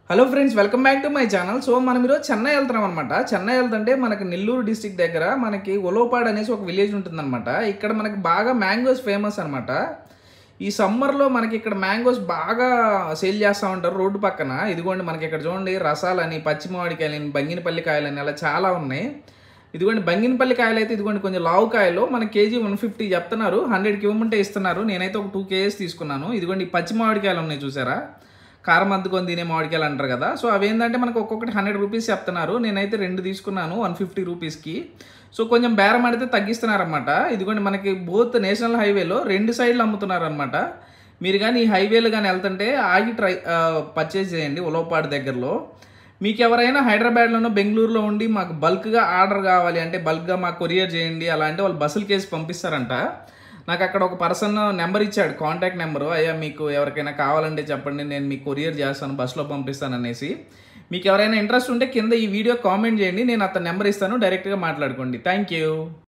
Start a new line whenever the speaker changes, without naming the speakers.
Hello friends, welcome back to my channel. So మనం ఈరోజు చెన్నై వెళ్తున్నాం అనమాట. చెన్నై వెళ్తుంటే మనకి నెల్లూరు డిస్టిక్ దగ్గర మనకి ఒలోపాడ్ అనేసి ఒక విలేజ్ ఉంటుందన్నమాట. ఇక్కడ మనకి బాగా మ్యాంగోస్ ఫేమస్ అనమాట. ఈ సమ్మర్లో మనకి ఇక్కడ మ్యాంగోస్ బాగా సేల్ చేస్తూ ఉంటారు రోడ్డు పక్కన. ఇదిగోండి మనకి ఇక్కడ చూడండి రసాలని, పచ్చి మామిడికాయలని, బంగినపల్లి కాయలని అలా చాలా ఉన్నాయి. ఇదిగోండి బంగినపల్లి కాయలు అయితే ఇదిగోండి కొంచెం లావు కాయలు మనకి కేజీ 150 చెప్తున్నారు. 100కి ఇవ్వమంటే ఇస్తున్నారు. నేనైతే ఒక 2 కేజీస్ తీసుకున్నాను. ఇదిగోండి పచ్చి మామిడికాయలు ఉన్నాయి చూసారా, కారం అద్దుకొని తినే మామిడికాయలు అంటారు కదా. సో అవి ఏంటంటే మనకు ఒక్కొక్కటి 100 రూపీస్ చెప్తున్నారు. నేనైతే 2 తీసుకున్నాను 150 రూపీస్కి. సో కొంచెం బేరం ఆడితే తగ్గిస్తున్నారనమాట. ఇదిగోండి మనకి బోత్ నేషనల్ హైవేలో 2 సైడ్లు అమ్ముతున్నారనమాట. మీరు కానీ ఈ హైవేలు కానీ వెళ్తుంటే ఆగి పర్చేజ్ చేయండి ఒలోపాడ్ దగ్గరలో. మీకు ఎవరైనా హైదరాబాద్లోనో బెంగళూరులో ఉండి మాకు బల్క్గా ఆర్డర్ కావాలి అంటే బల్క్గా మాకు కొరియర్ చేయండి అలా అంటే వాళ్ళు బస్సులు కేసి పంపిస్తారంట. నాకు అక్కడ ఒక పర్సన్ నెంబర్ ఇచ్చాడు, కాంటాక్ట్ నెంబరు. అయ్యా మీకు ఎవరికైనా కావాలంటే చెప్పండి, నేను మీకు కొరియర్ చేస్తాను, బస్సులో పంపిస్తాను అనేసి. మీకు ఎవరైనా ఇంట్రెస్ట్ ఉంటే కింద ఈ వీడియో కామెంట్ చేయండి, నేను అతని నెంబర్ ఇస్తాను, డైరెక్ట్గా మాట్లాడుకోండి. Thank you.